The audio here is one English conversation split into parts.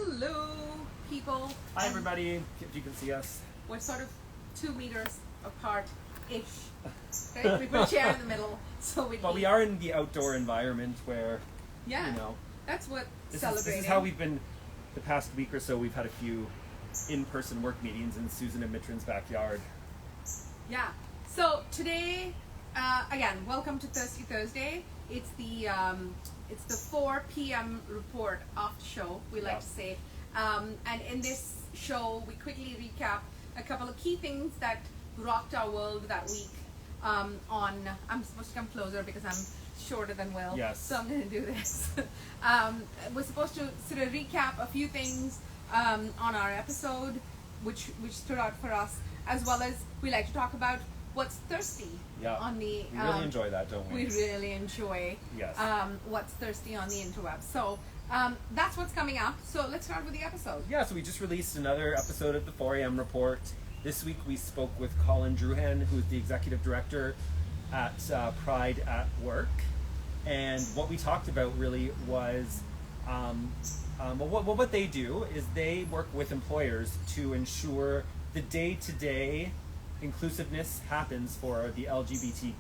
Hello, people. Hi, everybody. If you can see us. We're sort of 2 meters apart-ish. Right? We put a chair in the middle, so we. Well, we are in the outdoor environment where, Yeah. you know, That's what this celebrating. is how we've been. The past week or so, we've had a few in-person work meetings in Susan and Mitrin's backyard. Yeah. So today, again, welcome to Thirsty Thursday. It's the 4 p.m. report after show, we like to say. And in this show, we quickly recap a couple of key things that rocked our world that week. I'm supposed to come closer because I'm shorter than Will. Yes. So I'm going to do this. We're supposed to sort of recap a few things on our episode, which stood out for us, as well as we like to talk about what's thirsty on the. We really enjoy that, don't we? We really enjoy what's thirsty on the interweb. So that's what's coming up. So let's start with the episode. Yeah, so we just released another episode of the 4 a.m. report. This week we spoke with Colin Druhan, who is the executive director at Pride at Work. And what we talked about really was, what they do is they work with employers to ensure the day-to-day inclusiveness happens for the LGBTQ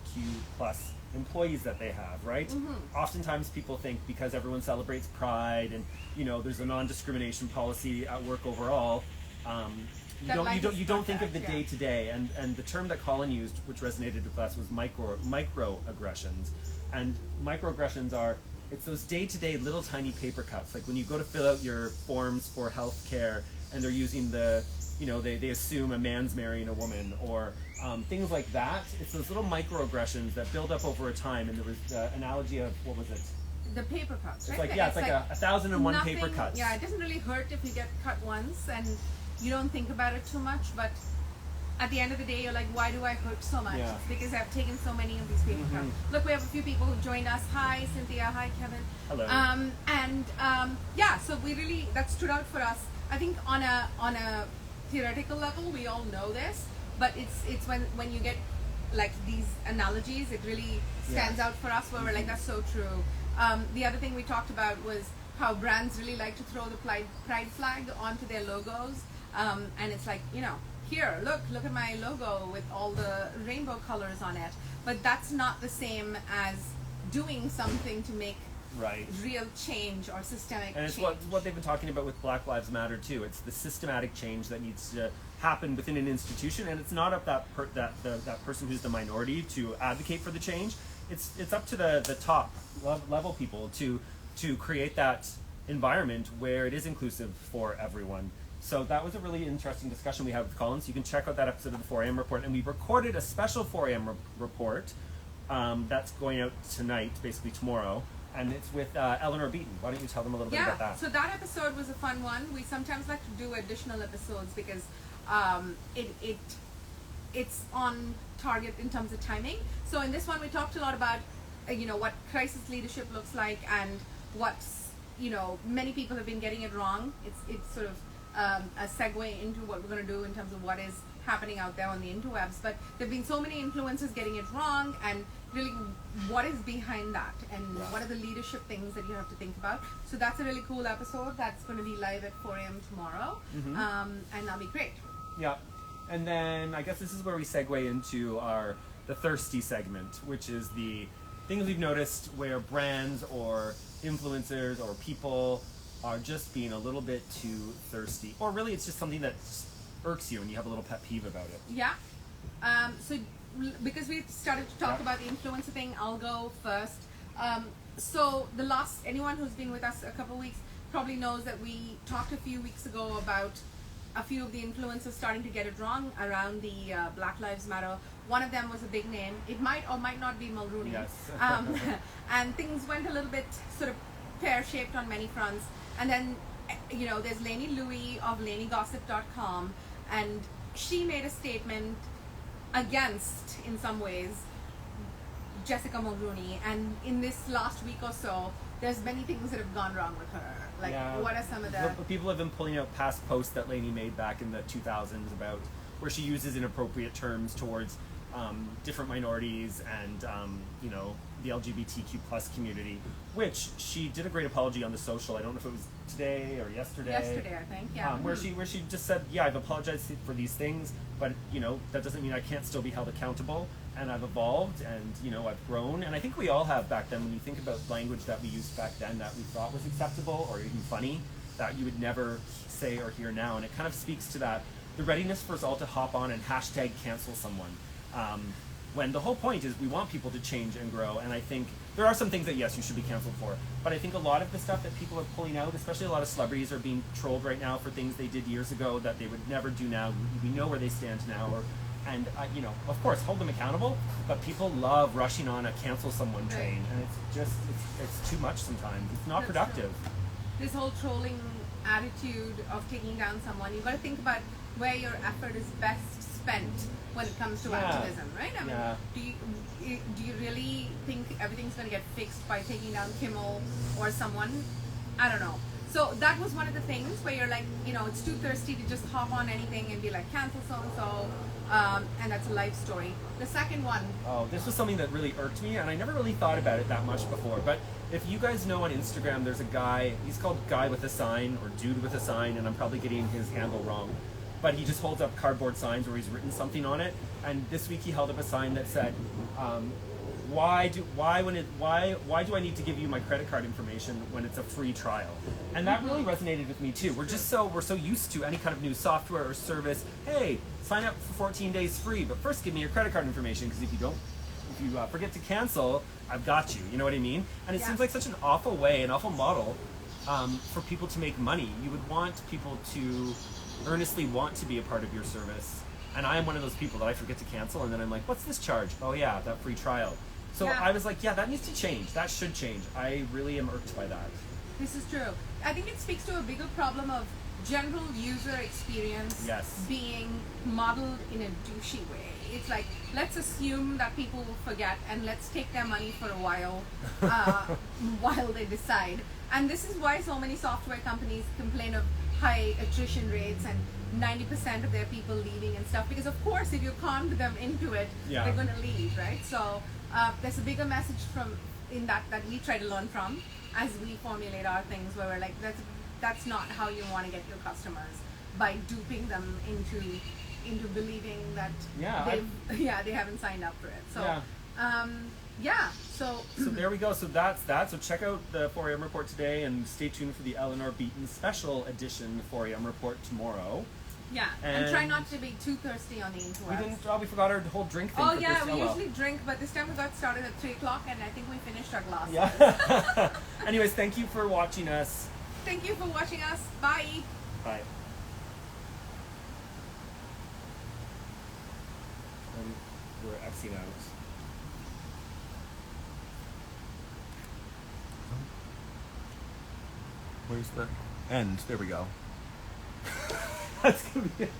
plus employees that they have, right? Mm-hmm. Oftentimes people think because everyone celebrates Pride and, you know, there's a non-discrimination policy at work overall, you don't think of the day-to-day. And the term that Colin used, which resonated with us, was microaggressions. And microaggressions it's those day-to-day little tiny paper cuts. Like when you go to fill out your forms for health care and they're using they assume a man's marrying a woman, or things like that. It's those little microaggressions that build up over a time. And there was the analogy of, what was it? The paper cuts, right? It's like 1,001 paper cuts. Yeah, it doesn't really hurt if you get cut once and you don't think about it too much, but at the end of the day, you're like, why do I hurt so much? Yeah. It's because I've taken so many of these paper cuts. Look, we have a few people who joined us. Hi, Cynthia. Hi, Kevin. Hello. So we really, that stood out for us. I think on a theoretical level, we all know this, but it's when you get like these analogies, it really stands out for us, where we're like, that's so true. The other thing we talked about was how brands really like to throw the pride flag onto their logos, and it's like, here, look at my logo with all the rainbow colors on it, but that's not the same as doing something to make real change or systemic and it's change. what they've been talking about with Black Lives Matter too. It's the systematic change that needs to happen within an institution, and it's not up that person who's the minority to advocate for the change. It's up to the top level people to create that environment where it is inclusive for everyone. So that was a really interesting discussion we had with Colin. So you can check out that episode of the 4 a.m. report, and we recorded a special 4 a.m. report that's going out tonight, basically tomorrow. And it's with Eleanor Beaton. Why don't you tell them a little bit about that? So that episode was a fun one. We sometimes like to do additional episodes because it's on target in terms of timing. So in this one, we talked a lot about what crisis leadership looks like, and many people have been getting it wrong. It's sort of a segue into what we're going to do in terms of what is happening out there on the interwebs. But there have been so many influencers getting it wrong, and really what is behind that, and what are the leadership things that you have to think about. So that's a really cool episode that's going to be live at 4 a.m. tomorrow, and that'll be great. Yeah, and then I guess this is where we segue into the thirsty segment, which is the things we've noticed where brands or influencers or people are just being a little bit too thirsty, or really it's just something that irks you and you have a little pet peeve about it. Yeah. So because we started to talk about the influencer thing, I'll go first. So anyone who's been with us a couple of weeks probably knows that we talked a few weeks ago about a few of the influencers starting to get it wrong around the Black Lives Matter. One of them was a big name. It might or might not be Mulrooney. Yes. And things went a little bit sort of pear-shaped on many fronts. And then, there's Lainey Louie of LaineyGossip.com, and she made a statement against, in some ways, Jessica Mulrooney. And in this last week or so, there's many things that have gone wrong with her. Like, what are some of the... People have been pulling out past posts that Lainey made back in the 2000s about where she uses inappropriate terms towards different minorities and you know, the LGBTQ plus community, which she did a great apology on the social. I don't know if it was today or yesterday. Yesterday, I think. Yeah. Where she just said, yeah, I've apologized for these things, but you know, that doesn't mean I can't still be held accountable. And I've evolved, and you know, I've grown, and I think we all have back then. When you think about language that we used back then that we thought was acceptable or even funny, that you would never say or hear now, and it kind of speaks to that, the readiness for us all to hop on and hashtag cancel someone. When the whole point is we want people to change and grow, and I think there are some things that yes, you should be canceled for, but I think a lot of the stuff that people are pulling out, especially a lot of celebrities are being trolled right now for things they did years ago that they would never do now. We know where they stand now, and you know, of course, hold them accountable, but people love rushing on a cancel someone train, and it's just, it's too much sometimes. It's not productive. This whole trolling attitude of taking down someone, you've got to think about where your effort is best spent when it comes to activism, right? I mean, do you really think everything's going to get fixed by taking down Kimmel or someone? I don't know. So that was one of the things where you're like, you know, it's too thirsty to just hop on anything and be like, cancel so-and-so, and that's a life story. The second one. Oh, this was something that really irked me, and I never really thought about it that much before, but if you guys know on Instagram, there's a guy, he's called Guy with a Sign, or Dude with a Sign, and I'm probably getting his handle wrong, but he just holds up cardboard signs where he's written something on it, and this week he held up a sign that said, why do I need to give you my credit card information when it's a free trial? And that really resonated with me too. We're so used to any kind of new software or service. Hey, sign up for 14 days free, but first give me your credit card information, because if you forget to cancel, I've got you. You know what I mean? And it seems like such an awful way, an awful model for people to make money. You would want people to earnestly want to be a part of your service. And I am one of those people that I forget to cancel, and then I'm like, what's this charge? Oh yeah, that free trial. So I was like, yeah, that needs to change. That should change. I really am irked by that. This is true. I think it speaks to a bigger problem of general user experience being modeled in a douchey way. It's like, let's assume that people will forget, and let's take their money for a while while they decide. And this is why so many software companies complain of high attrition rates and 90% of their people leaving and stuff, because of course if you conned them into it, they're going to leave, right? So there's a bigger message in that we try to learn from as we formulate our things, where we're like, that's not how you want to get your customers, by duping them into believing that they haven't signed up for it. So so there we go. So that's that. So check out the 4 a.m. report today, and stay tuned for the Eleanor Beaton special edition 4 a.m. report tomorrow. Yeah, and try not to be too thirsty on the interwebs. We forgot our whole drink thing. Oh yeah, we usually drink, but this time we got started at 3 o'clock, and I think we finished our glasses. Yeah. Anyways, thank you for watching us. Thank you for watching us. Bye. Bye. And we're Xing out. Where's the end? There we go. That's gonna be it.